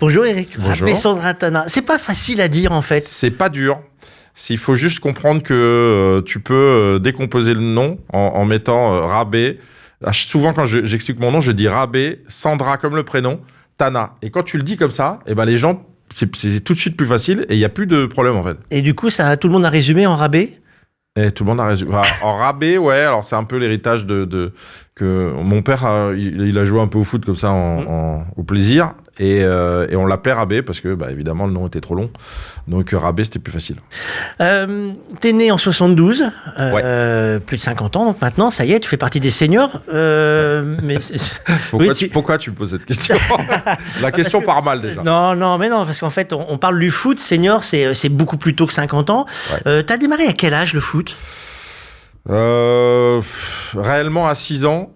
Bonjour Eric. Bonjour. Rabé Sandra Tana. C'est pas facile à dire en fait. C'est pas dur. Il faut juste comprendre que tu peux décomposer le nom en mettant Rabé. Souvent, quand j'explique mon nom, je dis Rabé, Sandra comme le prénom, Tana. Et quand tu le dis comme ça, eh ben les gens, c'est tout de suite plus facile et il n'y a plus de problème en fait. Et du coup, tout le monde a résumé en Rabé. Et tout le monde a résumé. Enfin, en Rabé, ouais, alors c'est un peu l'héritage que mon père, il a joué un peu au foot comme ça au plaisir. Et on l'appelait Rabé parce que, évidemment, le nom était trop long. Donc, Rabé, c'était plus facile. T'es né en 72, plus de 50 ans. Donc maintenant, ça y est, tu fais partie des seniors. Mais Pourquoi tu me poses cette question? La question part mal, déjà. Non, mais non, parce qu'en fait, on parle du foot. Senior, c'est beaucoup plus tôt que 50 ans. Ouais. T'as démarré à quel âge, le foot? Réellement, à 6 ans,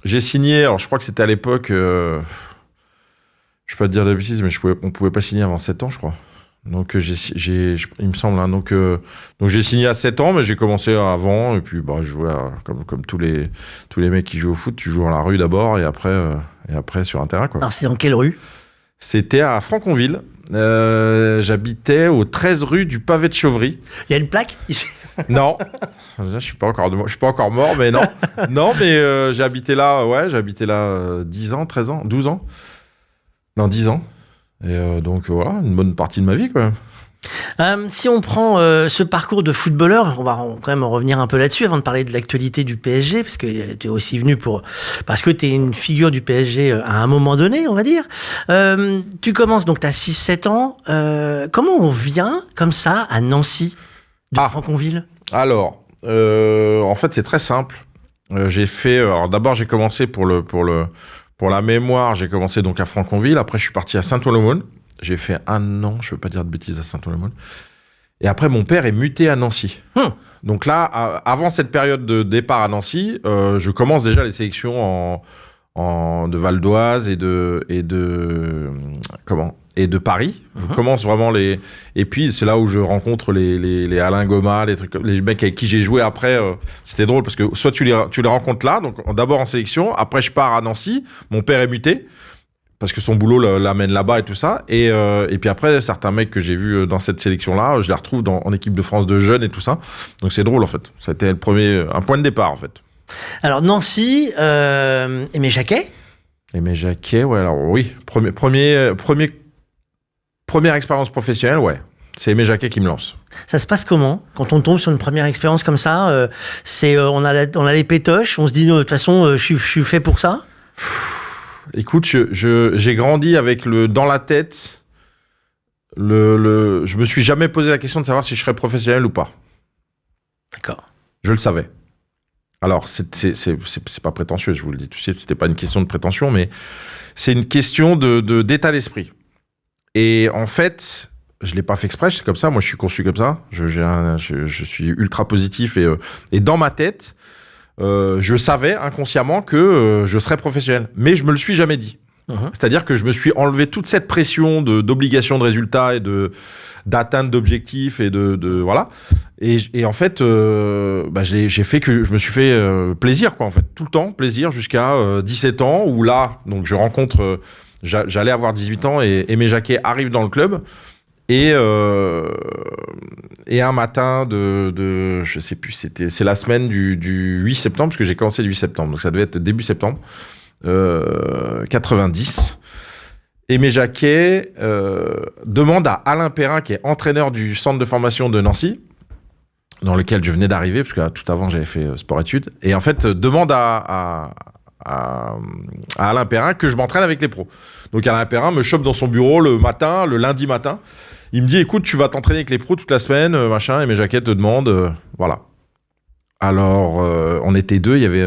j'ai signé. Alors, je crois que c'était à l'époque... je ne vais pas te dire de bêtises, mais on ne pouvait pas signer avant 7 ans, je crois. Donc, il me semble. Hein, donc, j'ai signé à 7 ans, mais j'ai commencé avant. Et puis, je jouais comme tous les mecs qui jouent au foot. Tu joues dans la rue d'abord et après sur un terrain. Quoi. Alors, c'est dans quelle rue? C'était à Franconville. J'habitais au 13 rue du Pavé de Chauvry. Il y a une plaque ici? Non, je suis pas encore mort, mais non. Non, mais j'ai habité là 10 ans, 13 ans, 12 ans. Non, 10 ans. Et donc, voilà, une bonne partie de ma vie, quand même. Si on prend ce parcours de footballeur, on va quand même revenir un peu là-dessus avant de parler de l'actualité du PSG, parce que tu es aussi venu parce que tu es une figure du PSG à un moment donné, on va dire. Tu commences, donc tu as 6-7 ans. Comment on vient, comme ça, à Nancy, de Franconville? Alors, en fait, c'est très simple. Alors d'abord, j'ai commencé pour la mémoire, j'ai commencé donc à Franconville. Après, je suis parti à Saint-Ouen-l'Aumône. J'ai fait 1 an, je ne veux pas dire de bêtises, à Saint-Ouen-l'Aumône. Et après, mon père est muté à Nancy. Donc là, avant cette période de départ à Nancy, je commence déjà les sélections de Val d'Oise et de Paris. Je commence vraiment et puis c'est là où je rencontre les Alain Goma, les mecs avec qui j'ai joué après. C'était drôle parce que soit tu les rencontres là, donc d'abord en sélection, après je pars à Nancy, mon père est muté parce que son boulot l'amène là-bas et tout ça, et puis après certains mecs que j'ai vus dans cette sélection là, je les retrouve en équipe de France de jeunes et tout ça. Donc c'est drôle en fait. Ça a été un point de départ en fait. Alors Nancy, Aimé Jacquet. Aimé Jacquet, ouais, alors oui, première expérience professionnelle, ouais. C'est Aimé Jacquet qui me lance. Ça se passe comment quand on tombe sur une première expérience comme ça? On a les pétoches, on se dit de toute façon je suis fait pour ça. Écoute, j'ai grandi avec dans la tête. Je me suis jamais posé la question de savoir si je serais professionnel ou pas. D'accord. Je le savais. Alors c'est pas prétentieux, je vous le dis. Tu sais, c'était pas une question de prétention, mais c'est une question d'état d'esprit. Et en fait, je l'ai pas fait exprès, c'est comme ça. Moi, je suis conçu comme ça. Je suis ultra positif et dans ma tête, je savais inconsciemment que je serais professionnel. Mais je me le suis jamais dit. C'est-à-dire que je me suis enlevé toute cette pression d'obligation de résultats et d'atteinte d'objectifs et voilà. Et en fait, j'ai fait que je me suis fait plaisir, quoi, en fait. Tout le temps, plaisir jusqu'à 17 ans où là, donc je rencontre... J'allais avoir 18 ans et Aimé Jacquet arrive dans le club et un matin je sais plus, c'est la semaine du 8 septembre parce que j'ai commencé le 8 septembre, donc ça devait être début septembre 90. Aimé Jacquet demande à Alain Perrin, qui est entraîneur du centre de formation de Nancy, dans lequel je venais d'arriver, parce que tout avant j'avais fait sport-études, et en fait demande à Alain Perrin que je m'entraîne avec les pros. Donc Alain Perrin me chope dans son bureau le lundi matin. Il me dit, écoute, tu vas t'entraîner avec les pros toute la semaine, machin, et Aimé Jacquet te demande, voilà. Alors, on était deux, il y avait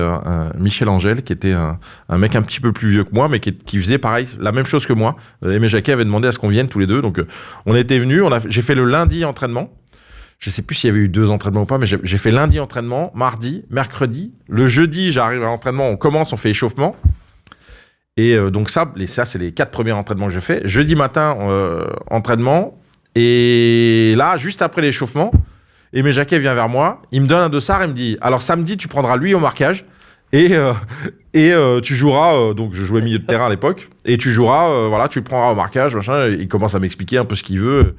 Michel Angel, qui était un mec un petit peu plus vieux que moi, mais qui faisait pareil, la même chose que moi. Aimé Jacquet avait demandé à ce qu'on vienne tous les deux, donc on était venus, j'ai fait le lundi entraînement. Je sais plus s'il y avait eu 2 entraînements ou pas, mais j'ai fait lundi entraînement, mardi, mercredi. Le jeudi, j'arrive à l'entraînement, on fait échauffement. Et donc ça, c'est les 4 premiers entraînements que je fais. Jeudi matin, entraînement. Et là, juste après l'échauffement, Aimé Jacquet vient vers moi, il me donne un dossard et me dit « Alors samedi, tu prendras lui au marquage Tu joueras, donc je jouais milieu de terrain à l'époque, et tu joueras, voilà, tu le prendras au marquage, machin, il commence à m'expliquer un peu ce qu'il veut.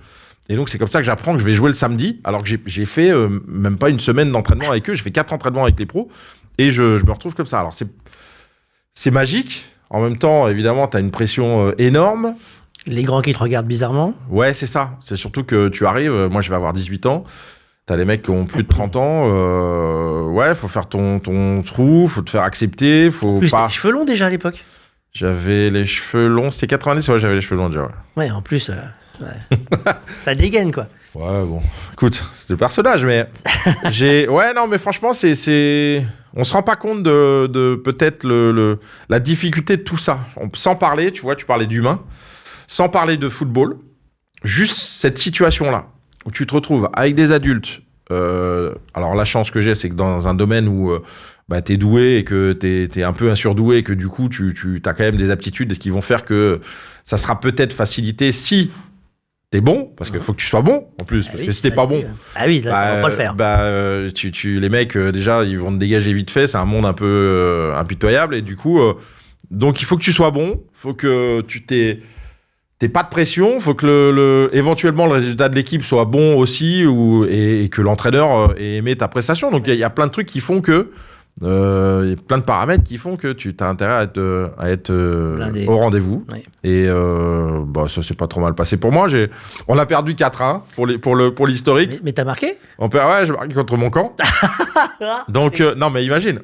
Et donc c'est comme ça que j'apprends que je vais jouer le samedi, alors que j'ai fait même pas une semaine d'entraînement avec eux, j'ai fait 4 entraînements avec les pros, et je me retrouve comme ça. Alors c'est magique, en même temps, évidemment, t'as une pression énorme. Les grands qui te regardent bizarrement. Ouais, c'est ça. C'est surtout que tu arrives, moi je vais avoir 18 ans, t'as des mecs qui ont plus de 30 ans, ouais, faut faire ton trou, faut te faire accepter, faut Plus, pas... les cheveux longs déjà à l'époque. J'avais les cheveux longs, c'était 90, ouais, j'avais les cheveux longs déjà, ouais. Ouais, en plus, ouais. La dégaine, quoi. Ouais, bon, écoute, c'est le personnage, mais ouais, non, mais franchement, on se rend pas compte de peut-être la difficulté de tout ça. Sans parler, tu vois, tu parlais d'humain, sans parler de football, juste cette situation-là, où tu te retrouves avec des adultes. Alors, la chance que j'ai, c'est que dans un domaine où t'es doué et que t'es un peu un surdoué et que du coup, tu as quand même des aptitudes qui vont faire que ça sera peut-être facilité si t'es bon, parce qu'il faut que tu sois bon en plus, parce que si t'es pas bon, ah oui, là, ça va pas le faire. Les mecs déjà ils vont te dégager vite fait, c'est un monde un peu impitoyable et du coup donc il faut que tu sois bon, faut que t'aies pas de pression, faut que éventuellement le résultat de l'équipe soit bon aussi et que l'entraîneur ait aimé ta prestation. Donc il y a plein de trucs qui font que il y a plein de paramètres qui font que tu as intérêt à être au rendez-vous. Oui. Et ça s'est pas trop mal passé pour moi. On a perdu 4-1 pour l'historique. Mais t'as marqué ? Ouais, j'ai marqué contre mon camp. Donc, non, mais imagine,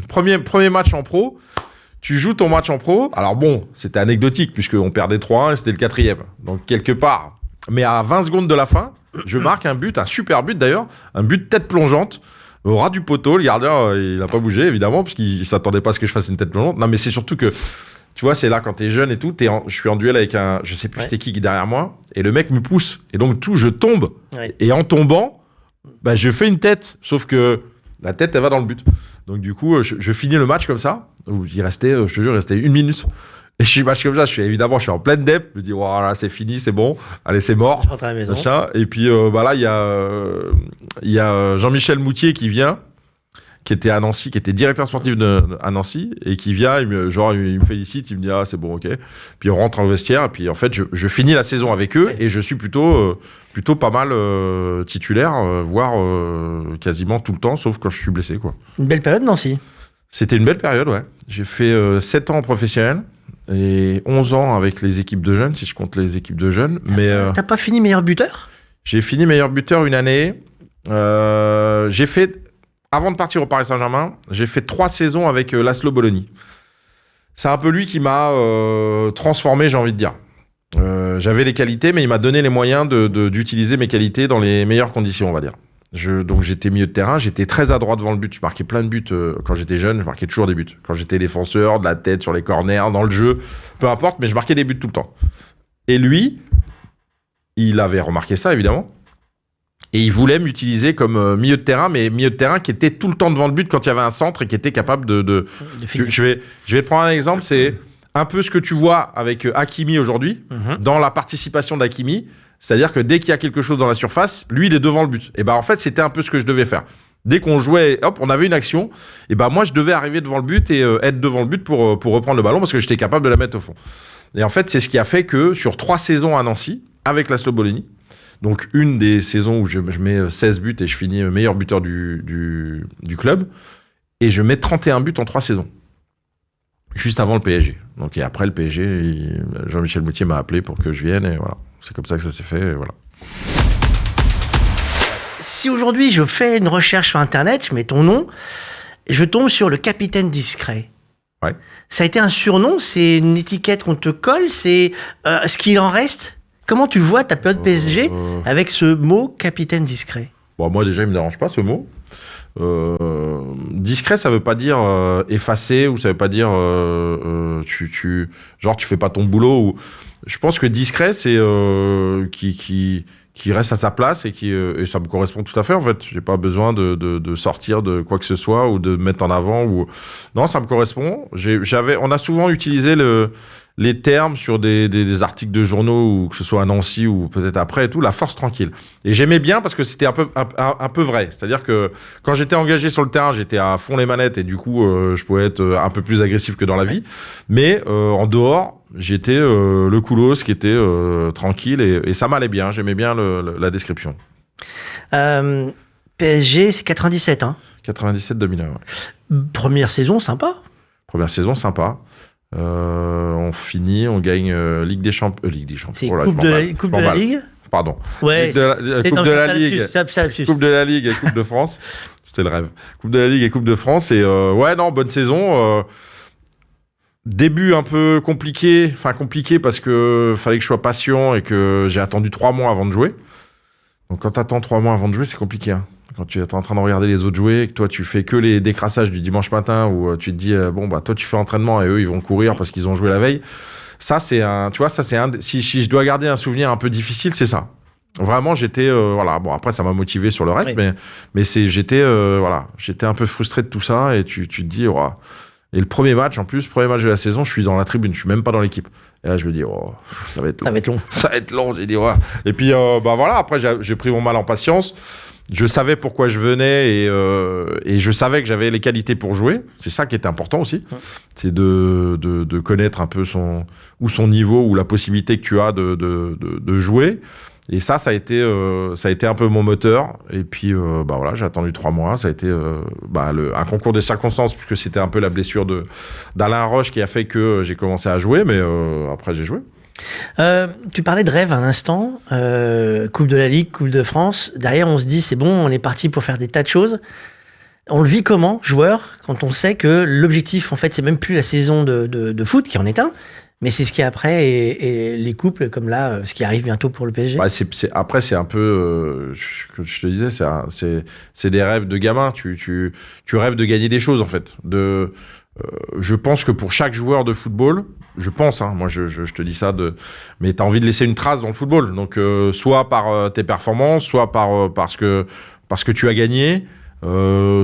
premier match en pro, tu joues ton match en pro. Alors bon, c'était anecdotique puisqu'on perdait 3-1 et c'était le 4e. Donc quelque part. Mais à 20 secondes de la fin, je marque un but, un super but d'ailleurs, un but tête plongeante. Au ras du poteau, le gardien, il n'a pas bougé, évidemment, parce qu'il ne s'attendait pas à ce que je fasse une tête plongeante. Non, mais c'est surtout que, tu vois, c'est là, quand tu es jeune et tout, je suis en duel avec je sais plus c'était qui derrière moi, et le mec me pousse. Et donc, je tombe. Ouais. Et en tombant, je fais une tête, sauf que la tête, elle va dans le but. Donc, du coup, je finis le match comme ça, où il restait, je te jure, il restait 1 minute. Et je suis match comme ça, je suis en pleine dep, je me dis, voilà, c'est fini, c'est bon, allez, c'est mort. Je rentre à la maison. Et puis là, il y a Jean-Michel Moutier qui vient, qui était à Nancy, qui était directeur sportif à Nancy, et qui vient, il me félicite, il me dit, ah, c'est bon, ok. Puis on rentre au vestiaire, et puis en fait, je finis la saison avec eux, et je suis plutôt pas mal titulaire, voire quasiment tout le temps, sauf quand je suis blessé, quoi. Une belle période, Nancy. C'était une belle période, ouais. J'ai fait 7 ans en professionnel. Et 11 ans avec les équipes de jeunes, si je compte les équipes de jeunes. T'as pas fini meilleur buteur ? J'ai fini meilleur buteur une année. J'ai fait, avant de partir au Paris Saint-Germain, j'ai fait 3 saisons avec Laszlo Bologna. C'est un peu lui qui m'a transformé, j'ai envie de dire. J'avais les qualités, mais il m'a donné les moyens d'utiliser mes qualités dans les meilleures conditions, on va dire. Donc j'étais milieu de terrain, j'étais très à droite devant le but. Je marquais plein de buts quand j'étais jeune, je marquais toujours des buts. Quand j'étais défenseur, de la tête sur les corners, dans le jeu, peu importe, mais je marquais des buts tout le temps. Et lui, il avait remarqué ça évidemment, et il voulait m'utiliser comme milieu de terrain, mais milieu de terrain qui était tout le temps devant le but quand il y avait un centre et qui était capable de je vais te prendre un exemple, c'est un peu ce que tu vois avec Hakimi aujourd'hui, dans la participation d'Hakimi. C'est-à-dire que dès qu'il y a quelque chose dans la surface, lui, il est devant le but. Et en fait, c'était un peu ce que je devais faire. Dès qu'on jouait, hop, on avait une action, et moi, je devais arriver devant le but et être devant le but pour reprendre le ballon parce que j'étais capable de la mettre au fond. Et en fait, c'est ce qui a fait que sur 3 saisons à Nancy, avec Laszlo Bologna, donc une des saisons où je mets 16 buts et je finis meilleur buteur du club, et je mets 31 buts en 3 saisons. Juste avant le PSG. Donc, et après le PSG, Jean-Michel Moutier m'a appelé pour que je vienne, et voilà. C'est comme ça que ça s'est fait, et voilà. Si aujourd'hui je fais une recherche sur Internet, je mets ton nom, je tombe sur le capitaine discret. Ouais. Ça a été un surnom, c'est une étiquette qu'on te colle, c'est ce qu'il en reste. Comment tu vois ta période PSG avec ce mot capitaine discret ? Bon, moi déjà, il me dérange pas ce mot. Discret, ça veut pas dire effacé, ou ça veut pas dire tu fais pas ton boulot, ou je pense que discret, c'est qui reste à sa place et et ça me correspond tout à fait en fait. J'ai pas besoin de sortir de quoi que ce soit ou de me mettre en avant, ou non, ça me correspond. On a souvent utilisé les termes sur des articles de journaux, ou que ce soit à Nancy ou peut-être après et tout, la force tranquille. Et j'aimais bien parce que c'était un peu vrai. C'est-à-dire que quand j'étais engagé sur le terrain, j'étais à fond les manettes et du coup, je pouvais être un peu plus agressif que dans la vie. Mais en dehors, j'étais le coolos qui était tranquille et ça m'allait bien. J'aimais bien la description. PSG, c'est 97, hein. 97-2001, ouais. Première saison, sympa. Première saison, sympa. On finit, on gagne Ligue des Champions. C'est Coupe de la Ligue. Pardon. Ouais, Coupe de la Ligue. Coupe de la Ligue et Coupe de France. C'était le rêve. Coupe de la Ligue et Coupe de France. Et bonne saison. Début un peu compliqué. Enfin, compliqué parce que fallait que je sois patient et que j'ai attendu 3 mois avant de jouer. Donc, quand tu attends 3 mois avant de jouer, c'est compliqué. Hein. Quand tu es en train de regarder les autres jouer, que toi, tu fais que les décrassages du dimanche matin où tu te dis, toi, tu fais entraînement et eux, ils vont courir parce qu'ils ont joué la veille. Ça, c'est un. Si je dois garder un souvenir un peu difficile, c'est ça. Vraiment, j'étais. après, ça m'a motivé sur le reste, oui. mais j'étais un peu frustré de tout ça et tu te dis, Et le premier match de la saison, je suis dans la tribune, je suis même pas dans l'équipe. Et là, je me dis, ça va être long. Ça va être long, j'ai dit, Et puis, après, j'ai pris mon mal en patience. Je savais pourquoi je venais et je savais que j'avais les qualités pour jouer. C'est ça qui était important aussi. C'est de connaître un peu son niveau ou la possibilité que tu as de jouer. Et ça a été un peu mon moteur. Et puis, j'ai attendu 3 mois. Ça a été un concours des circonstances, puisque c'était un peu la blessure d'Alain Roche qui a fait que j'ai commencé à jouer. Mais après, j'ai joué. Tu parlais de rêve un instant. Coupe de la Ligue, Coupe de France. Derrière, on se dit, c'est bon, on est parti pour faire des tas de choses. On le vit comment, joueur, quand on sait que l'objectif, en fait, c'est même plus la saison de foot qui en est un, mais c'est ce qui est après et les couples comme là, ce qui arrive bientôt pour le PSG. Après, c'est un peu, que je te disais, c'est des rêves de gamin. Tu rêves de gagner des choses, en fait. Je pense que pour chaque joueur de football, moi je te dis ça, mais tu as envie de laisser une trace dans le football. Donc, soit par tes performances, soit parce que tu as gagné.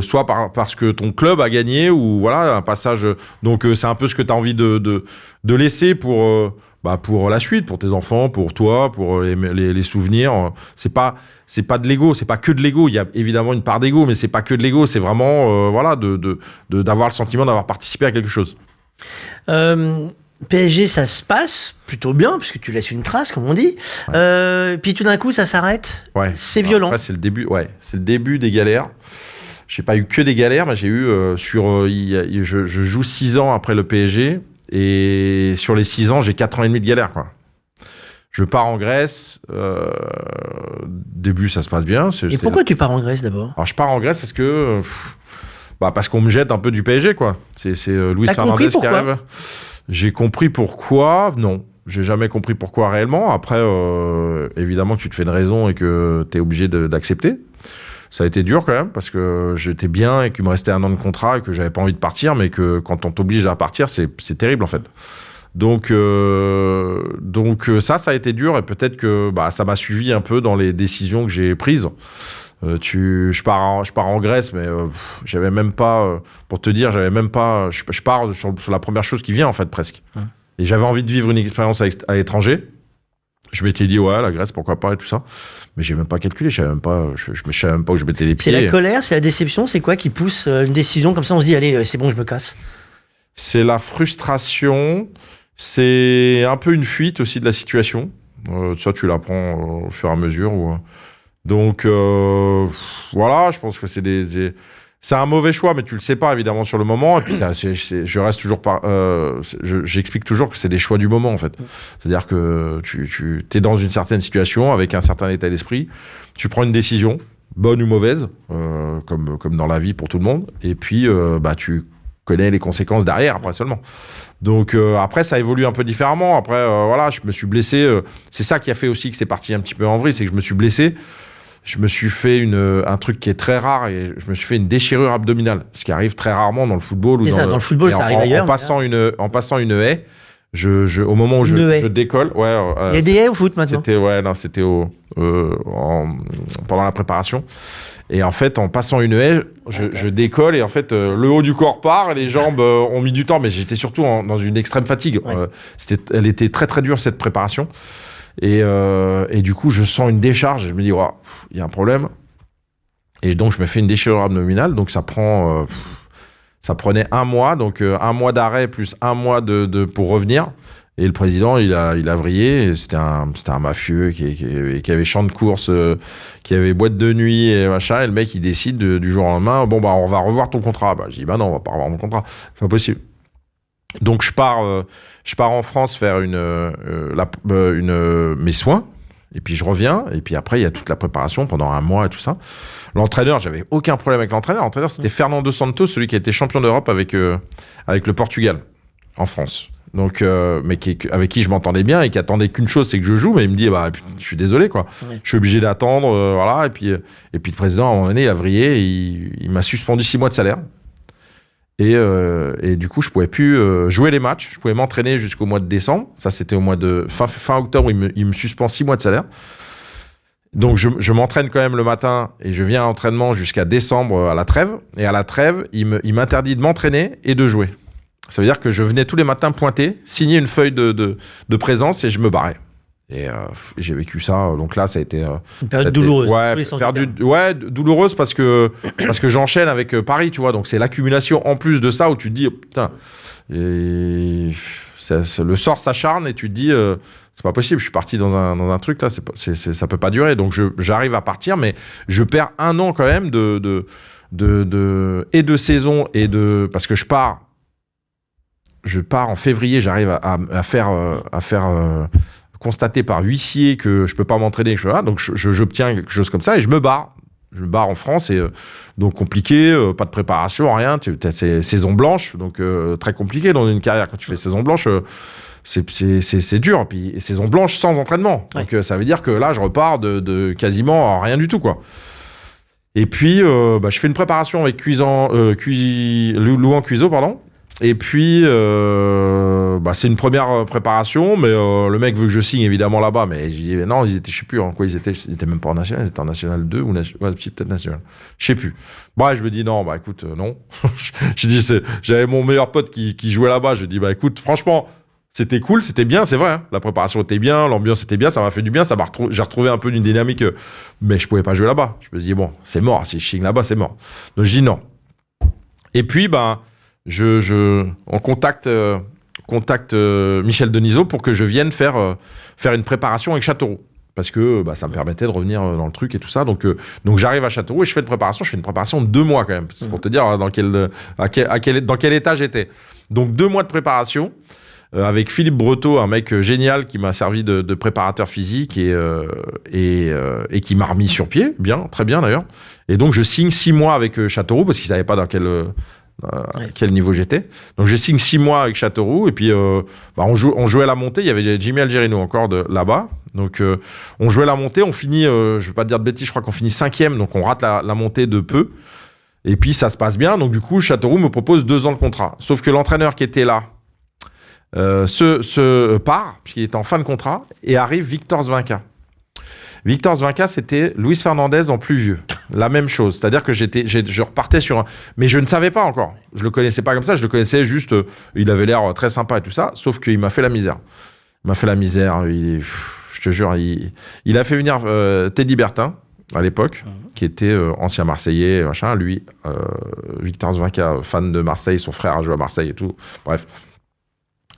Soit parce que ton club a gagné ou voilà un passage. Donc c'est un peu ce que tu as envie de laisser pour la suite, pour tes enfants, pour toi, pour les souvenirs. C'est pas de l'ego, c'est pas que de l'ego. Il y a évidemment une part d'ego, mais c'est pas que de l'ego. C'est vraiment d'avoir le sentiment d'avoir participé à quelque chose. PSG, ça se passe plutôt bien, puisque tu laisses une trace, comme on dit. Ouais. Puis tout d'un coup, ça s'arrête. Ouais. C'est violent. Après, c'est le début. Ouais, c'est le début des galères. J'ai pas eu que des galères, mais j'ai eu je joue 6 ans après le PSG et sur les 6 ans, j'ai 4 ans et demi de galères, quoi. Je pars en Grèce. Début, ça se passe bien. Pourquoi tu pars en Grèce d'abord ? Alors, je pars en Grèce parce que parce qu'on me jette un peu du PSG, quoi. C'est Luis Fernandez qui arrive. J'ai compris pourquoi. Non, j'ai jamais compris pourquoi réellement. Après, évidemment que tu te fais une raison et que tu es obligé d'accepter. Ça a été dur quand même parce que j'étais bien et qu'il me restait 1 an de contrat et que j'avais pas envie de partir, mais que quand on t'oblige à partir, c'est terrible en fait. Donc ça a été dur et peut-être que ça m'a suivi un peu dans les décisions que j'ai prises. Je pars en Grèce, mais j'avais même pas, pour te dire, je pars sur la première chose qui vient en fait presque. Ouais. Et j'avais envie de vivre une expérience à l'étranger. Je m'étais dit, la Grèce, pourquoi pas, et tout ça. Mais j'ai même pas calculé, je savais même pas où je mettais les pieds. C'est la colère, c'est la déception, c'est quoi qui pousse une décision comme ça, on se dit, allez, c'est bon, je me casse. C'est la frustration, c'est un peu une fuite aussi de la situation. Ça, tu l'apprends au fur et à mesure. Donc, je pense que c'est un mauvais choix, mais tu le sais pas évidemment sur le moment. Et puis je reste toujours j'explique toujours que c'est des choix du moment en fait. C'est-à-dire que tu es dans une certaine situation avec un certain état d'esprit, tu prends une décision, bonne ou mauvaise, comme dans la vie pour tout le monde. Et puis tu connais les conséquences derrière après seulement. Donc après ça évolue un peu différemment. Après je me suis blessé. C'est ça qui a fait aussi que c'est parti un petit peu en vrille, c'est que je me suis blessé. Je me suis fait un truc qui est très rare et je me suis fait une déchirure abdominale, ce qui arrive très rarement dans le football. Dans le football, ça arrive ailleurs. En passant une haie, au moment où je décolle. Il y a des haies au foot maintenant. C'était pendant la préparation. Et en fait, en passant une haie, je décolle et en fait, le haut du corps part, les jambes ont mis du temps, mais j'étais surtout dans une extrême fatigue. Ouais. Elle était très très dure cette préparation. Et du coup, je sens une décharge. Je me dis, il y a un problème. Et donc, je me fais une déchirure abdominale. Donc, ça prenait 1 mois. Donc, 1 mois d'arrêt plus 1 mois pour revenir. Et le président, il a vrillé. Et c'était un mafieux qui avait champ de course, qui avait boîte de nuit et machin. Et le mec, il décide du jour au lendemain, on va revoir ton contrat. Je dis, non, on va pas revoir mon contrat. C'est pas possible. Donc, je pars en France faire mes soins. Et puis, je reviens. Et puis après, il y a toute la préparation pendant 1 mois et tout ça. L'entraîneur, j'avais aucun problème avec l'entraîneur. L'entraîneur, c'était Fernando Santos, celui qui a été champion d'Europe avec le Portugal en France. Donc, mais avec qui je m'entendais bien et qui attendait qu'une chose, c'est que je joue. Mais il me dit, je suis désolé, quoi. Ouais. Je suis obligé d'attendre, voilà. Et puis le président, à un moment donné, il a vrillé et il m'a suspendu 6 mois de salaire. Et du coup, je pouvais plus jouer les matchs. Je pouvais m'entraîner jusqu'au mois de décembre. Ça, c'était au mois de fin octobre. Il me suspend 6 mois de salaire. Donc, je m'entraîne quand même le matin et je viens à l'entraînement jusqu'à décembre à la trêve. Et à la trêve, il m'interdit de m'entraîner et de jouer. Ça veut dire que je venais tous les matins pointer, signer une feuille de présence et je me barrais. Et j'ai vécu ça. Donc là, ça a été une période douloureuse. Douloureuse parce que j'enchaîne avec Paris, tu vois. Donc c'est l'accumulation en plus de ça où tu te dis putain, le sort s'acharne et tu te dis c'est pas possible. Je suis parti dans un truc là, ça peut pas durer. Donc j'arrive à partir, mais je perds 1 an quand même de saison parce que je pars en février, j'arrive à faire constater par huissier que je peux pas m'entraîner, donc j'obtiens quelque chose comme ça et je me barre en France et donc compliqué, pas de préparation, rien, c'est saison blanche, donc très compliqué dans une carrière quand tu fais saison blanche, c'est dur, puis saison blanche sans entraînement, donc ça veut dire que là je repars de quasiment rien du tout, quoi. Et puis je fais une préparation avec Louan Cuiseau, pardon. Et puis, c'est une première préparation, mais le mec veut que je signe évidemment là-bas. Mais j'ai dit, non, je sais plus en quoi ils étaient même pas en national, ils étaient en national 2 ou peut-être national. Je sais plus. Bref, je me dis, non, écoute, non. J'avais mon meilleur pote qui jouait là-bas. Je dis, écoute, franchement, c'était cool, c'était bien, c'est vrai. Hein. La préparation était bien, l'ambiance était bien, ça m'a fait du bien, j'ai retrouvé un peu d'une dynamique, mais je pouvais pas jouer là-bas. Je me dis, bon, c'est mort, si je signe là-bas, c'est mort. Donc je dis non. Et puis, on contacte Michel Denisot pour que je vienne faire une préparation avec Châteauroux. Parce que ça me permettait de revenir dans le truc et tout ça. Donc j'arrive à Châteauroux et je fais une préparation de 2 mois quand même. C'est pour te dire dans quel état j'étais. Donc 2 mois de préparation avec Philippe Breteau, un mec génial qui m'a servi de préparateur physique et qui m'a remis sur pied, bien, très bien d'ailleurs. Et donc je signe 6 mois avec Châteauroux parce qu'ils ne savaient pas dans quel niveau j'étais. Donc je signe 6 mois avec Châteauroux et puis on jouait la montée. Il y avait Jimmy Algerino encore là-bas. Donc on jouait la montée, on finit, je vais pas te dire de bêtises, je crois qu'on finit 5e, donc on rate la montée de peu. Et puis ça se passe bien. Donc du coup Châteauroux me propose 2 ans de contrat. Sauf que l'entraîneur qui était là se part, puisqu'il était en fin de contrat, et arrive Victor Zvinka. Victor Zvinka, c'était Luis Fernandez en plus vieux. La même chose. C'est-à-dire que je repartais sur un... Mais je ne savais pas encore. Je le connaissais pas comme ça. Je le connaissais juste... il avait l'air très sympa et tout ça. Sauf qu'il m'a fait la misère. Je te jure, il a fait venir Teddy Bertin, à l'époque, qui était ancien Marseillais, machin. Lui, Victor Zvinka, fan de Marseille. Son frère a joué à Marseille et tout. Bref.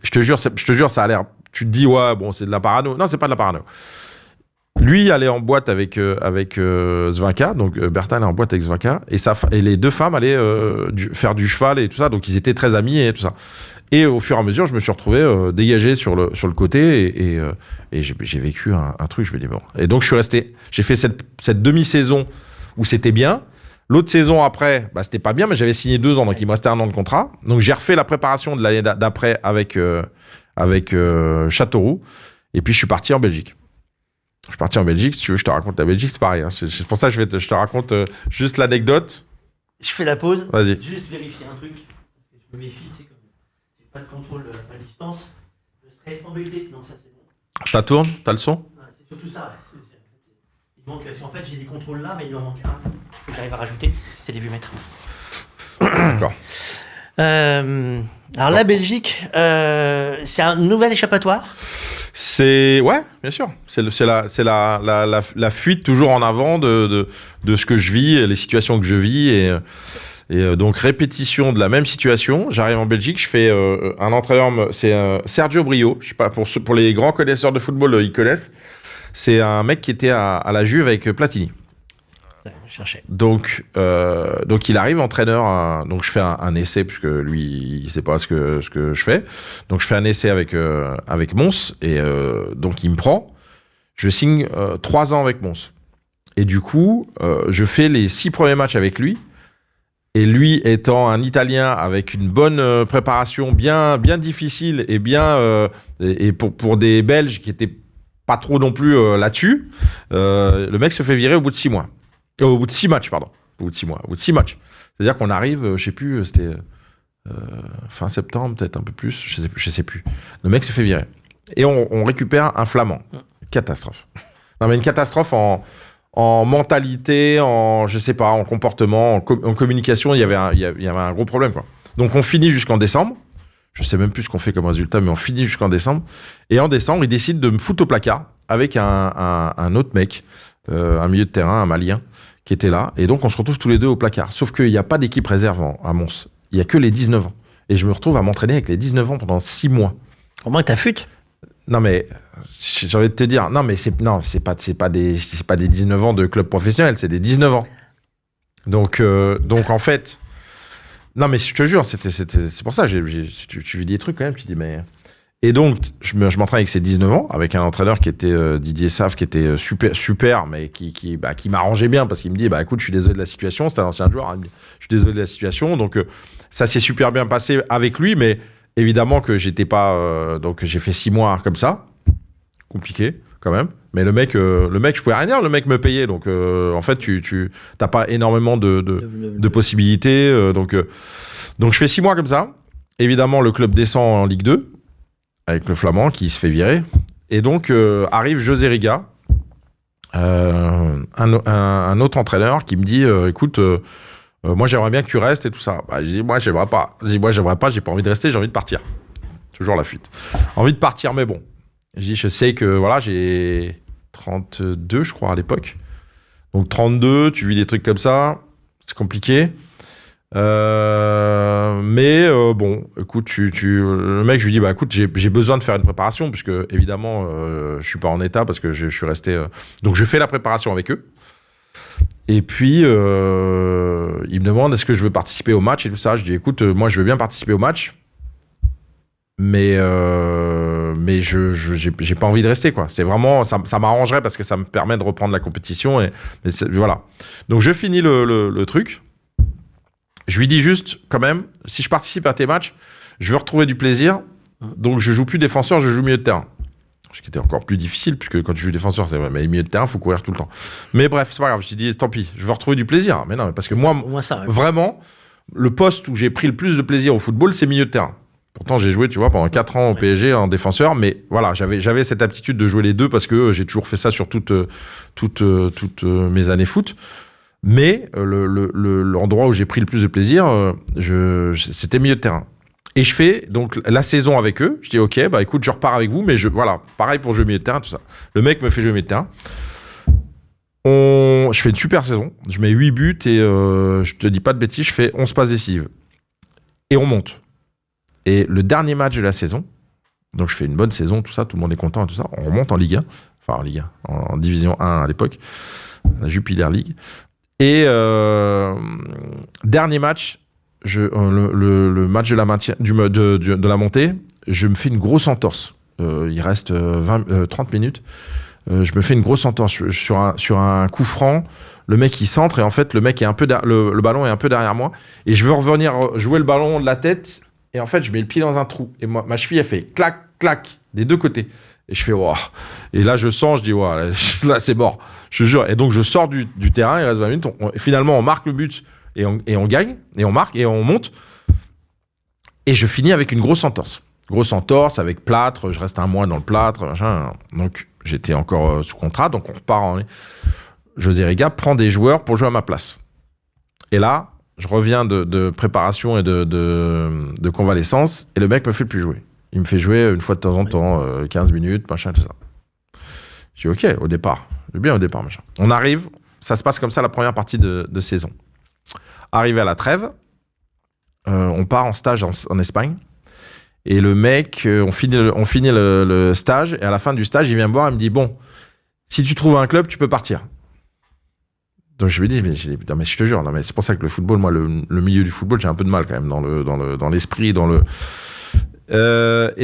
Je te jure, ça a l'air... Tu te dis, ouais, bon, c'est de la parano. Non, c'est pas de la parano. Lui allait en boîte avec Zvinka, donc Bertin allait en boîte avec Zvinka, et les 2 femmes allaient faire du cheval et tout ça, donc ils étaient très amis et tout ça. Et au fur et à mesure, je me suis retrouvé dégagé sur le côté et j'ai vécu un truc, je me dis bon. Et donc je suis resté, j'ai fait cette demi-saison où c'était bien. L'autre saison après, c'était pas bien, mais j'avais signé 2 ans, donc il me restait 1 an de contrat. Donc j'ai refait la préparation de l'année d'après avec Châteauroux, et puis je suis parti en Belgique. Je suis parti en Belgique, si tu veux, je te raconte la Belgique, c'est pareil. Hein. C'est pour ça que je te raconte juste l'anecdote. Je fais la pause. Vas-y. Juste vérifier un truc. Je me méfie, c'est comme j'ai pas de contrôle à distance. Je serais embêté. Non, ça c'est bon. Ça tourne, t'as le son ? C'est surtout ça. Donc, parce qu'en fait, j'ai des contrôles là, mais il en manque un. Il faut que j'arrive à rajouter. C'est des vumètres. D'accord. Alors, la Belgique, c'est un nouvel échappatoire. Ouais, bien sûr. C'est la fuite toujours en avant de ce que je vis, les situations que je vis. Et donc, répétition de la même situation. J'arrive en Belgique, je fais un entraîneur, c'est Sergio Brio. Je sais pas, pour les grands connaisseurs de football, ils connaissent. C'est un mec qui était à la Juve avec Platini. Donc il arrive entraîneur. Donc je fais un essai puisque lui il sait pas ce que je fais. Donc je fais un essai avec Mons et donc il me prend. Je signe 3 ans avec Mons. Et du coup je fais les 6 premiers matchs avec lui. Et lui étant un Italien avec une bonne préparation bien difficile et bien et pour des Belges qui étaient pas trop non plus là-dessus, le mec se fait virer au bout de 6 mois. Au bout de 6 matchs, pardon. Au bout de 6 mois. Au bout de 6 matchs. C'est-à-dire qu'on arrive, je sais plus, c'était fin septembre, peut-être un peu plus, je sais plus. Le mec se fait virer. Et on récupère un Flamand. Catastrophe. Non, mais une catastrophe en mentalité, je sais pas, en comportement, en communication, il y avait un gros problème, quoi. Donc on finit jusqu'en décembre. Je sais même plus ce qu'on fait comme résultat, mais on finit jusqu'en décembre. Et en décembre, il décide de me foutre au placard avec un autre mec, un milieu de terrain, un Malien, qui était là. Et donc, on se retrouve tous les deux au placard. Sauf qu'il n'y a pas d'équipe réserve à Mons. Il n'y a que les 19 ans. Et je me retrouve à m'entraîner avec les 19 ans pendant 6 mois. Au moins, t'as fut. Non, mais j'ai envie de te dire, non, mais c'est pas des 19 ans de club professionnel, c'est des 19 ans. Donc en fait, non, mais je te jure, c'est pour ça, tu vis des trucs quand même, tu dis, mais. Et donc, je m'entraîne avec ces 19 ans, avec un entraîneur qui était Didier Saf, qui était super, mais qui m'arrangeait bien, parce qu'il me dit, écoute, je suis désolé de la situation, c'était un ancien joueur, hein, je suis désolé de la situation, donc ça s'est super bien passé avec lui, mais évidemment que j'étais pas... donc j'ai fait 6 mois comme ça, compliqué quand même, mais le mec, je pouvais rien dire, le mec me payait, donc en fait, tu t'as pas énormément de possibilités, donc je fais 6 mois comme ça, évidemment, le club descend en Ligue 2, avec le Flamand qui se fait virer. Et donc, arrive José Riga, un autre entraîneur qui me dit écoute, moi, j'aimerais bien que tu restes et tout ça. Je dis moi, j'aimerais pas, j'ai pas envie de rester, j'ai envie de partir. Toujours la fuite. Envie de partir, mais bon. Je sais que voilà, j'ai 32, je crois, à l'époque. Donc, 32, tu vis des trucs comme ça, c'est compliqué. Mais bon, écoute, le mec, je lui dis, écoute, j'ai besoin de faire une préparation, puisque évidemment, je suis pas en état parce que je suis resté. Donc, je fais la préparation avec eux. Et puis, il me demande est-ce que je veux participer au match et tout ça. Je dis, écoute, moi, je veux bien participer au match, mais j'ai pas envie de rester, quoi. C'est vraiment, ça m'arrangerait parce que ça me permet de reprendre la compétition. Mais voilà. Donc, je finis le truc. Je lui dis juste, quand même, si je participe à tes matchs, je veux retrouver du plaisir. Donc, je joue plus défenseur, je joue milieu de terrain. Ce qui était encore plus difficile, puisque quand tu joues défenseur, c'est vrai, mais milieu de terrain, il faut courir tout le temps. Mais bref, c'est pas grave. Je lui dis, tant pis, je veux retrouver du plaisir. Mais non, parce que moi vraiment, le poste où j'ai pris le plus de plaisir au football, c'est milieu de terrain. Pourtant, j'ai joué, tu vois, pendant 4 ans au PSG en défenseur, mais voilà, j'avais cette aptitude de jouer les deux parce que j'ai toujours fait ça sur toutes mes années foot. Mais l'endroit où j'ai pris le plus de plaisir, c'était milieu de terrain. Et je fais donc la saison avec eux. Je dis ok, écoute, je repars avec vous, mais voilà, pareil pour jouer milieu de terrain, tout ça. Le mec me fait jouer milieu de terrain. Je fais une super saison. Je mets 8 buts et je te dis pas de bêtises, je fais 11 passes décisives. Et on monte. Et le dernier match de la saison, donc je fais une bonne saison, tout ça, tout le monde est content et tout ça. On remonte en Ligue 1, enfin en Ligue 1, en Division 1 à l'époque, la Jupiler League. Et dernier match, le match de la maintien, de la montée, je me fais une grosse entorse. Il reste 30 minutes. Je me fais une grosse entorse sur un coup franc. Le mec il centre et en fait le mec est un peu le ballon est un peu derrière moi et je veux revenir jouer le ballon de la tête et en fait je mets le pied dans un trou et ma cheville elle fait clac clac des deux côtés. Et je fais, waouh. Et là, je sens, je dis, waouh, là, c'est mort. Je te jure. Et donc, je sors du terrain, il reste 20 minutes. Finalement, on marque le but et on gagne. Et on marque et on monte. Et je finis avec une grosse entorse. Grosse entorse avec plâtre. Je reste un mois dans le plâtre. Machin. Donc, j'étais encore sous contrat. Donc, on repart José Riga prend des joueurs pour jouer à ma place. Et là, je reviens de préparation et de convalescence, et le mec me fait plus jouer. Il me fait jouer une fois de temps en temps, 15 minutes, machin, tout ça. Je dis ok, au départ. Je dis bien au départ, machin. On arrive, ça se passe comme ça la première partie de saison. Arrivé à la trêve, on part en stage en Espagne. Et le mec, on finit le stage, et à la fin du stage, il vient me voir et me dit bon, si tu trouves un club, tu peux partir. Donc je lui dis mais je te jure, non, mais c'est pour ça que le football, moi, le milieu du football, j'ai un peu de mal quand même dans l'esprit, et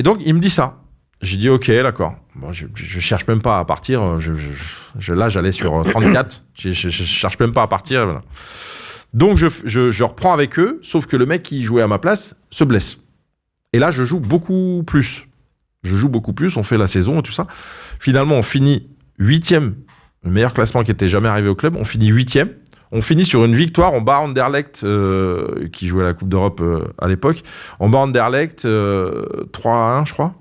donc il me dit ça. J'ai dit ok, d'accord. Bon, je cherche même pas à partir. Là, j'allais sur 34. Je cherche même pas à partir. Voilà. Donc je reprends avec eux, sauf que le mec qui jouait à ma place se blesse. Et là, je joue beaucoup plus. On fait la saison et tout ça. Finalement, on finit 8e. Le meilleur classement qui était jamais arrivé au club. On finit 8e. On finit sur une victoire. On bat Anderlecht, qui jouait à la Coupe d'Europe à l'époque. On bat Anderlecht 3-1, je crois.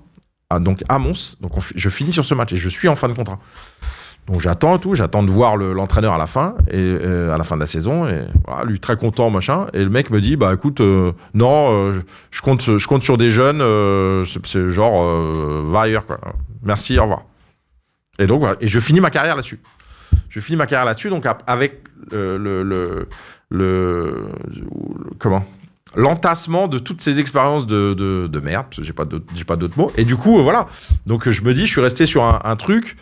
Donc à Mons. Donc je finis sur ce match et je suis en fin de contrat. Donc j'attends de voir l'entraîneur à la fin à la fin de la saison, et voilà, lui très content, machin, et le mec me dit bah écoute non, je compte sur des jeunes, c'est genre va ailleurs quoi. Merci, au revoir. Et donc voilà, et je finis ma carrière là-dessus. Donc avec l'entassement de toutes ces expériences de merde, parce que j'ai pas d'autres mots, et du coup voilà, donc je me dis je suis resté sur un truc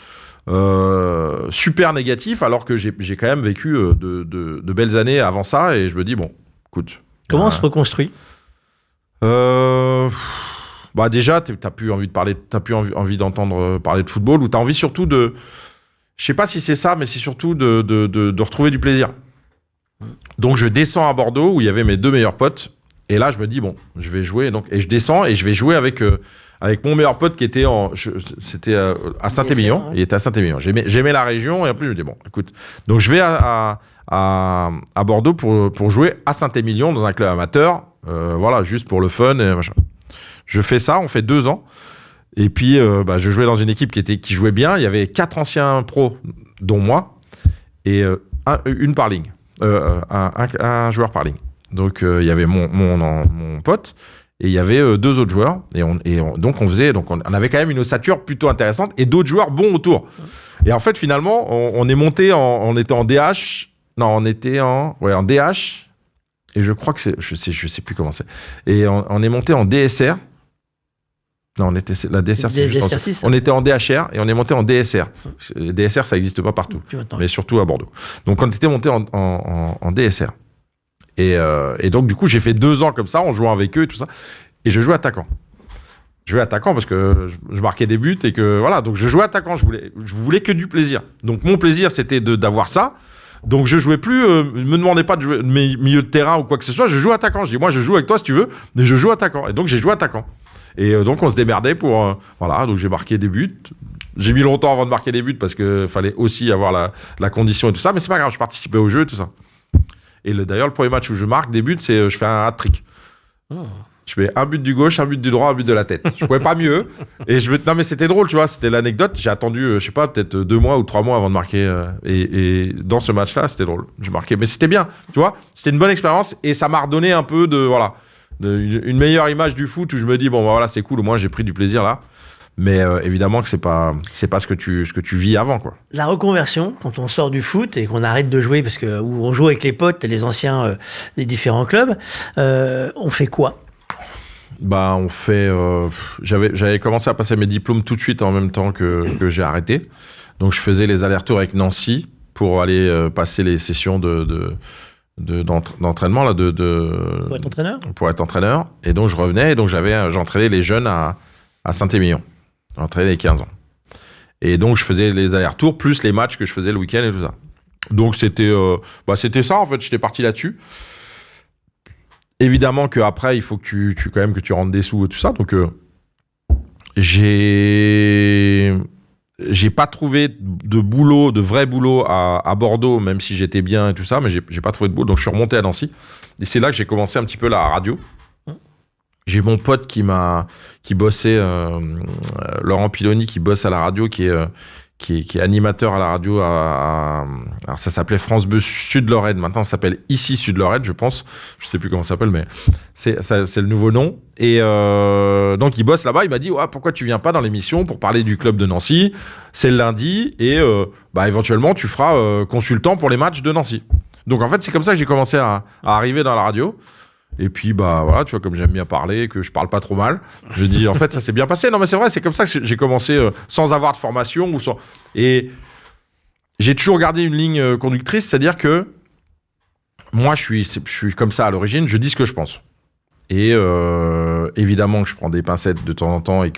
super négatif, alors que j'ai quand même vécu de belles années avant ça, et je me dis bon, écoute. Comment on se reconstruit ? Bah déjà, t'as plus envie d'entendre parler de football, ou t'as envie surtout de, je sais pas si c'est ça, mais c'est surtout de retrouver du plaisir. Donc je descends à Bordeaux où il y avait mes deux meilleurs potes, et là je me dis bon, je vais jouer, donc, et je descends et je vais jouer avec mon meilleur pote qui était c'était à Saint-Émilion. Il était à Saint-Émilion. J'aimais la région, et en plus je me dis bon, écoute, donc je vais à Bordeaux pour jouer à Saint-Émilion dans un club amateur, voilà, juste pour le fun et machin. Je fais ça, on fait 2 ans, et puis je jouais dans une équipe qui jouait bien. Il y avait 4 anciens pros, dont moi, et une par ligne, un joueur par ligne. Donc il y avait mon pote, et il y avait 2 autres joueurs, donc on avait quand même une ossature plutôt intéressante, et d'autres joueurs bons autour. Et en fait finalement on est monté on était en DH, non on était en DH, et je crois que je sais plus comment c'est, et on est monté en DSR. Non, la DSR, c'est juste on était en DHR et on est monté en DSR. DSR, ça n'existe pas partout, mais surtout à Bordeaux. Donc on était monté en DSR. Et donc, du coup, j'ai fait 2 ans comme ça, en jouant avec eux et tout ça. Et je jouais attaquant. Je jouais attaquant parce que je marquais des buts, et que voilà. Donc, je jouais attaquant. Je voulais que du plaisir. Donc, mon plaisir, c'était d'avoir ça. Donc, je jouais plus. Me demandez pas de jouer milieu de terrain ou quoi que ce soit. Je joue attaquant. Je dis, moi, je joue avec toi si tu veux, mais je joue attaquant. Et donc, j'ai joué attaquant. Et donc, on se démerdait pour. Voilà. Donc, j'ai marqué des buts. J'ai mis longtemps avant de marquer des buts parce qu'il fallait aussi avoir la condition et tout ça. Mais c'est pas grave. Je participais au jeu et tout ça. Et d'ailleurs, le premier match où je marque des buts, c'est je fais un hat-trick. Oh. Je fais un but du gauche, un but du droit, un but de la tête. Je pouvais pas mieux. Et non, mais c'était drôle, tu vois. C'était l'anecdote. J'ai attendu, je sais pas, peut-être 2 mois ou 3 mois avant de marquer. Et dans ce match-là, c'était drôle. J'ai marqué. Mais c'était bien, tu vois. C'était une bonne expérience, et ça m'a redonné un peu une meilleure image du foot, où je me dis bon, voilà, c'est cool. Au moins, j'ai pris du plaisir là. Mais évidemment que c'est pas ce que tu vis avant, quoi. La reconversion, quand on sort du foot et qu'on arrête de jouer, parce que où on joue avec les potes, les anciens des différents clubs, on fait quoi ? Bah, on fait. J'avais commencé à passer mes diplômes tout de suite en même temps que j'ai arrêté. Donc, je faisais les allers-retours avec Nancy pour aller passer les sessions d'entraînement là, pour être entraîneur. Pour être entraîneur. Et donc, je revenais, et donc j'entraînais les jeunes à Saint-Émilion. J'entraînais les 15 ans. Et donc, je faisais les allers-retours, plus les matchs que je faisais le week-end et tout ça. Donc, c'était ça, en fait. J'étais parti là-dessus. Évidemment qu'après, il faut que tu rentres des sous et tout ça. Donc, j'ai pas trouvé de vrai boulot à Bordeaux, même si j'étais bien et tout ça, mais j'ai pas trouvé de boulot. Donc, je suis remonté à Nancy. Et c'est là que j'ai commencé un petit peu la radio. J'ai mon pote qui bossait, Laurent Piloni, qui bosse à la radio, qui qui est animateur à la radio alors ça s'appelait France Bleu Sud-Lorraine, maintenant ça s'appelle Ici Sud-Lorraine, je pense, je sais plus comment ça s'appelle, mais c'est le nouveau nom, et donc il bosse là-bas. Il m'a dit pourquoi tu viens pas dans l'émission pour parler du club de Nancy, c'est le lundi, et éventuellement tu feras consultant pour les matchs de Nancy. Donc en fait c'est comme ça que j'ai commencé à arriver dans la radio. Et puis, voilà, tu vois, comme j'aime bien parler, que je parle pas trop mal, je dis, en fait, ça s'est bien passé. Non, mais c'est vrai, c'est comme ça que j'ai commencé sans avoir de formation ou sans. Et j'ai toujours gardé une ligne conductrice, c'est-à-dire que moi, je suis comme ça à l'origine, je dis ce que je pense. Et évidemment que je prends des pincettes de temps en temps et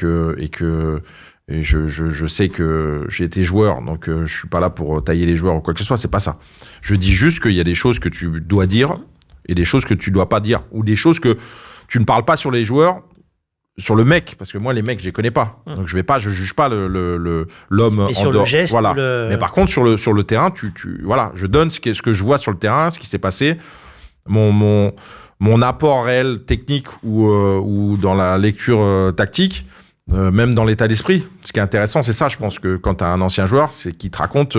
je sais que j'ai été joueur, donc je suis pas là pour tailler les joueurs ou quoi que ce soit, c'est pas ça. Je dis juste qu'il y a des choses que tu dois dire et des choses que tu dois pas dire, ou des choses que tu ne parles pas sur les joueurs, sur le mec, parce que moi les mecs je les connais pas, donc je juge pas l'homme en sur dehors. Le geste, voilà. Mais par contre sur le terrain, voilà, je donne ce que je vois sur le terrain, ce qui s'est passé, mon apport réel technique ou dans la lecture tactique, même dans l'état d'esprit. Ce qui est intéressant, c'est ça, je pense, que quand tu as un ancien joueur, c'est qu'il te raconte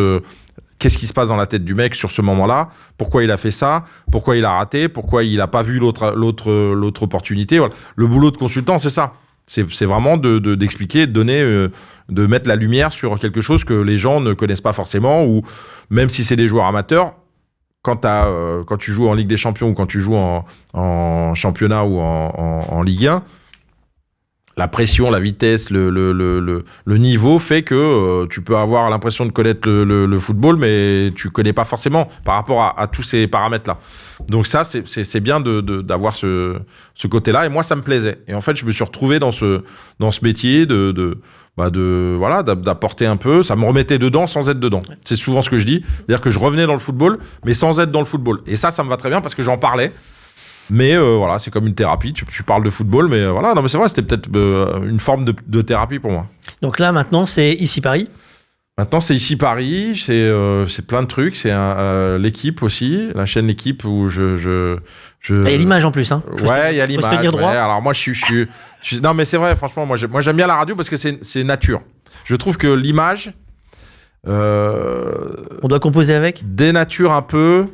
qu'est-ce qui se passe dans la tête du mec sur ce moment-là, pourquoi il a fait ça, pourquoi il a raté, pourquoi il n'a pas vu l'autre opportunité. Voilà. Le boulot de consultant, c'est ça. C'est vraiment d'expliquer, de donner, de mettre la lumière sur quelque chose que les gens ne connaissent pas forcément, ou même si c'est des joueurs amateurs, quand tu joues en Ligue des Champions ou quand tu joues en championnat ou en Ligue 1, la pression, la vitesse, le niveau fait que tu peux avoir l'impression de connaître le football, mais tu connais pas forcément par rapport à tous ces paramètres-là. Donc ça, c'est bien d'avoir ce côté-là. Et moi, ça me plaisait. Et en fait, je me suis retrouvé dans ce métier d'apporter un peu. Ça me remettait dedans sans être dedans. C'est souvent ce que je dis. C'est-à-dire que je revenais dans le football, mais sans être dans le football. Et ça me va très bien parce que j'en parlais. Mais voilà, c'est comme une thérapie. Tu parles de football, mais voilà. Non, mais c'est vrai, c'était peut-être une forme de thérapie pour moi. Donc là, maintenant, c'est Ici Paris. Maintenant, c'est Ici Paris. C'est plein de trucs. C'est l'équipe aussi, la chaîne L'équipe où je... Il y a l'image en plus, hein. Ouais, il y a l'image. Faut se tenir droit. Ouais. Alors moi, non, mais c'est vrai. Franchement, moi, j'aime bien la radio parce que c'est nature. Je trouve que l'image. On doit composer avec. Dénature un peu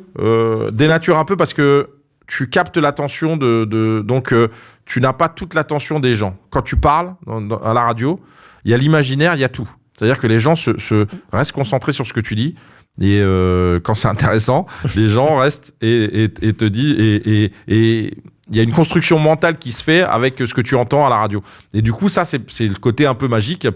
parce que tu captes l'attention donc tu n'as pas toute l'attention des gens. Quand tu parles à la radio, il y a l'imaginaire, il y a tout. C'est-à-dire que les gens se restent concentrés sur ce que tu dis. Et quand c'est intéressant, les gens restent et te disent et il y a une construction mentale qui se fait avec ce que tu entends à la radio. Et du coup, ça, c'est le côté un peu magique, un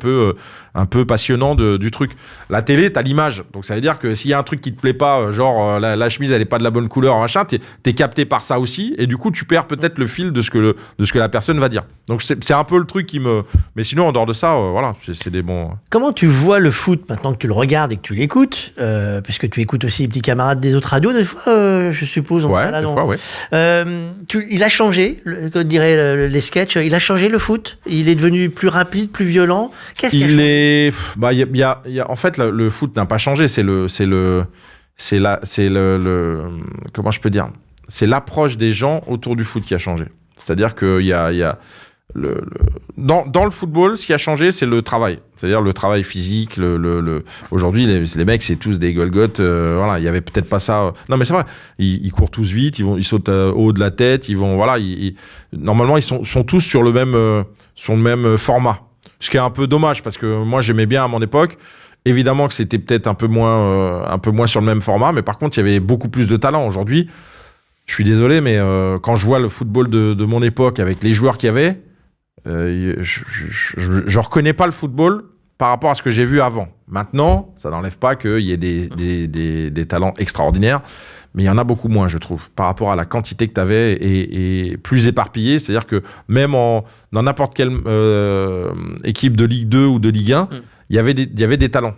peu passionnant du truc. La télé, t'as l'image. Donc, ça veut dire que s'il y a un truc qui te plaît pas, genre la chemise, elle est pas de la bonne couleur, machin, t'es capté par ça aussi. Et du coup, tu perds peut-être le fil de ce que la personne va dire. Donc, c'est un peu le truc qui me... Mais sinon, en dehors de ça, voilà, c'est des bons... Comment tu vois le foot maintenant que tu le regardes et que tu l'écoutes, puisque tu écoutes aussi les petits camarades des autres radios, des fois, je suppose. Ouais, des fois, ouais. Il a changé, comme diraient les sketchs, il a changé le foot. Il est devenu plus rapide, plus violent. Qu'est-ce qu'il a changé ? En fait, le foot n'a pas changé. Comment je peux dire ? C'est l'approche des gens autour du foot qui a changé. C'est-à-dire qu'il y a dans le football, ce qui a changé, c'est le travail. C'est-à-dire le travail physique. Aujourd'hui, les mecs, c'est tous des Golgoth. Voilà, il y avait peut-être pas ça. Non, mais c'est vrai. Ils courent tous vite. Ils sautent au haut de la tête. Ils vont. Voilà. Normalement, ils sont tous sur le même format. Ce qui est un peu dommage parce que moi, j'aimais bien à mon époque. Évidemment que c'était peut-être un peu moins sur le même format, mais par contre, il y avait beaucoup plus de talent. Aujourd'hui, je suis désolé, mais quand je vois le football de mon époque avec les joueurs qu'il y avait, je reconnais pas le football par rapport à ce que j'ai vu avant. Maintenant, ça n'enlève pas qu'il y ait des talents extraordinaires, mais il y en a beaucoup moins, je trouve, par rapport à la quantité que tu avais et plus éparpillé. C'est-à-dire que même dans n'importe quelle équipe de Ligue 2 ou de Ligue 1, il y avait des talents.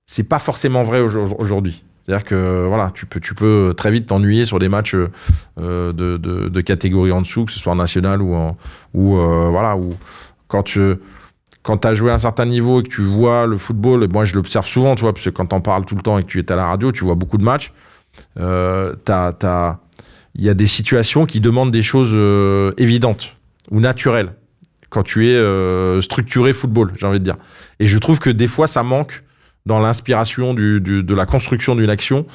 C'est pas forcément vrai aujourd'hui. C'est-à-dire que voilà, tu peux très vite t'ennuyer sur des matchs de catégorie en dessous, que ce soit en national ou quand tu as joué à un certain niveau et que tu vois le football, et moi je l'observe souvent, tu vois, parce que quand t'en parles tout le temps et que tu es à la radio, tu vois beaucoup de matchs. Il y a des situations qui demandent des choses évidentes ou naturelles quand tu es structuré football, j'ai envie de dire. Et je trouve que des fois ça manque dans l'inspiration de la construction d'une action.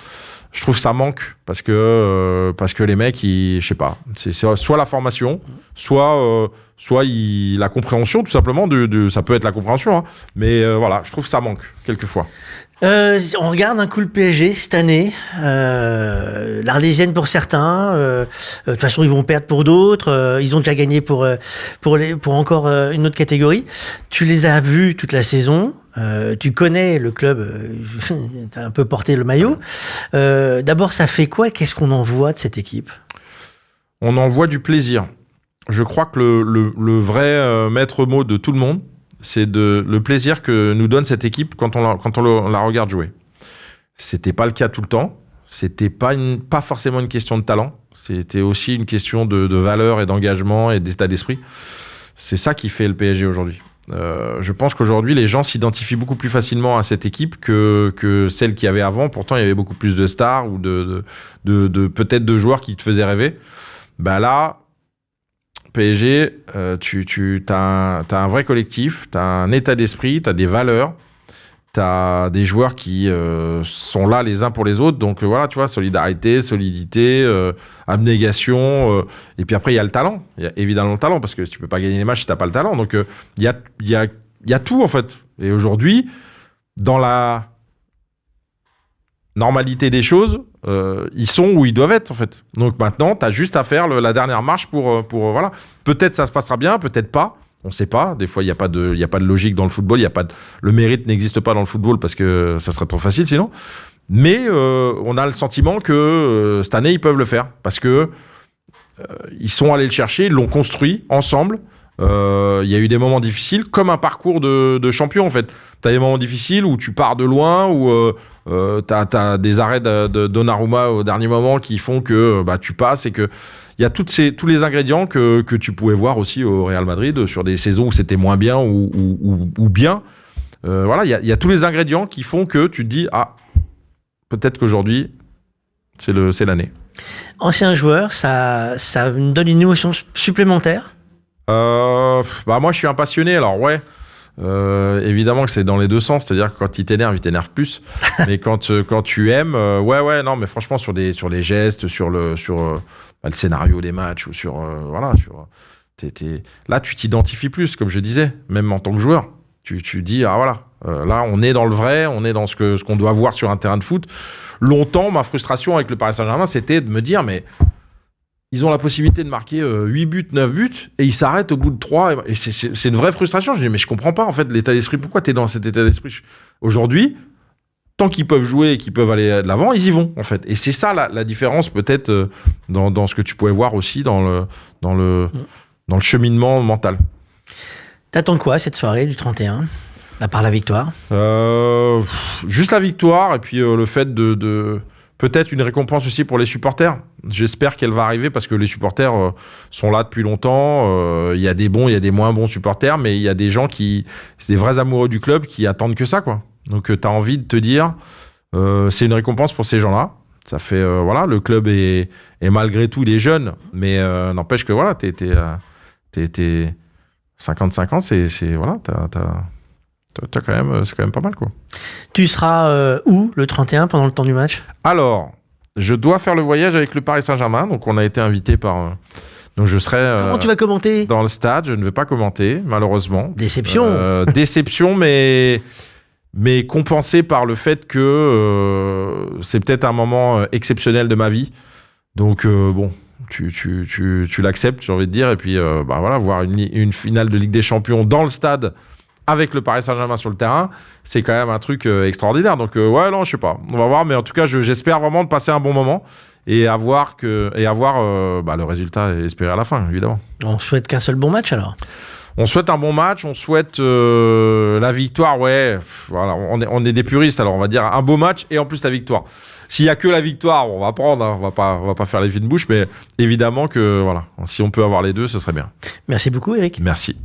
Je trouve que ça manque parce que les mecs, je sais pas, c'est soit la formation, soit la compréhension, tout simplement. Ça peut être la compréhension, hein, mais voilà, je trouve que ça manque quelquefois. On regarde un coup le PSG cette année, l'Arlésienne pour certains, de toute façon ils vont perdre pour d'autres, ils ont déjà gagné pour encore une autre catégorie. Tu les as vus toute la saison, tu connais le club, tu as un peu porté le maillot. D'abord ça fait quoi et qu'est-ce qu'on en voit de cette équipe ? On en voit du plaisir. Je crois que le vrai maître mot de tout le monde, c'est le plaisir que nous donne cette équipe quand on la regarde jouer. C'était pas le cas tout le temps. C'était pas forcément une question de talent. C'était aussi une question de valeur et d'engagement et d'état d'esprit. C'est ça qui fait le PSG aujourd'hui. Je pense qu'aujourd'hui, les gens s'identifient beaucoup plus facilement à cette équipe que celle qu'il y avait avant. Pourtant, il y avait beaucoup plus de stars ou peut-être de joueurs qui te faisaient rêver. Bah là, PSG, tu as un vrai collectif, tu as un état d'esprit, tu as des valeurs, tu as des joueurs qui sont là les uns pour les autres. Donc voilà, tu vois, solidarité, solidité, abnégation. Et puis après, il y a le talent. Il y a évidemment le talent, parce que tu peux pas gagner les matchs si tu n'as pas le talent. Donc il y a tout, en fait. Et aujourd'hui, dans la normalité des choses, ils sont où ils doivent être, en fait. Donc maintenant, tu as juste à faire la dernière marche pour voilà. Peut-être ça se passera bien, peut-être pas. On ne sait pas. Des fois, il n'y a pas de logique dans le football. Le mérite n'existe pas dans le football parce que ça serait trop facile sinon. Mais on a le sentiment que cette année, ils peuvent le faire parce que ils sont allés le chercher, ils l'ont construit ensemble. Il y a eu des moments difficiles, comme un parcours de champion, en fait. Tu as des moments difficiles où tu pars de loin, où t'as des arrêts de Donnarumma au dernier moment qui font que tu passes et que il y a tous les ingrédients que tu pouvais voir aussi au Real Madrid sur des saisons où c'était moins bien ou bien. Voilà, il y a tous les ingrédients qui font que tu te dis peut-être qu'aujourd'hui c'est l'année. Ancien joueur, ça me donne une émotion supplémentaire. Moi je suis un passionné, alors ouais. Évidemment que c'est dans les deux sens, c'est-à-dire que quand il t'énerve plus. Mais quand tu aimes, non, mais franchement sur les gestes, sur le scénario des matchs ou là tu t'identifies plus, comme je disais, même en tant que joueur. Tu dis là on est dans le vrai, on est dans ce qu'on doit voir sur un terrain de foot. Longtemps, ma frustration avec le Paris Saint-Germain, c'était de me dire mais ils ont la possibilité de marquer 8 buts, 9 buts, et ils s'arrêtent au bout de 3. Et c'est une vraie frustration. Je dis, mais je comprends pas, en fait, l'état d'esprit. Pourquoi tu es dans cet état d'esprit ? Aujourd'hui, tant qu'ils peuvent jouer et qu'ils peuvent aller de l'avant, ils y vont, en fait. Et c'est ça, la différence, peut-être, dans ce que tu pouvais voir aussi dans le cheminement mental. T'attends quoi, cette soirée du 31 ? À part la victoire ? Juste la victoire, et puis le fait de peut-être une récompense aussi pour les supporters. J'espère qu'elle va arriver parce que les supporters sont là depuis longtemps. Il y a des bons, il y a des moins bons supporters, mais il y a des gens c'est des vrais amoureux du club qui attendent que ça, quoi. Donc tu as envie de te dire, c'est une récompense pour ces gens-là. Ça fait, le club est malgré tout, il est jeune, mais n'empêche que voilà, t'es 55 ans, c'est voilà, c'est quand même pas mal, quoi. Tu seras où le 31 pendant le temps du match ? Alors, je dois faire le voyage avec le Paris Saint-Germain, donc on a été invité par... donc je serai... Comment tu vas commenter ? Dans le stade, je ne vais pas commenter, malheureusement. Déception. Déception, mais compensé par le fait que c'est peut-être un moment exceptionnel de ma vie. Donc, tu l'acceptes, j'ai envie de dire. Et puis, voir une finale de Ligue des Champions dans le stade avec le Paris Saint-Germain sur le terrain, c'est quand même un truc extraordinaire. Donc, je sais pas. On va voir. Mais en tout cas, j'espère vraiment de passer un bon moment et avoir le résultat et espérer à la fin, évidemment. On souhaite qu'un seul bon match, alors ? On souhaite un bon match, on souhaite la victoire, ouais. Voilà, on est des puristes, alors on va dire un beau match et en plus la victoire. S'il y a que la victoire, on va prendre, hein, on va pas faire les fines bouches, mais évidemment que voilà, si on peut avoir les deux, ce serait bien. Merci beaucoup, Eric. Merci.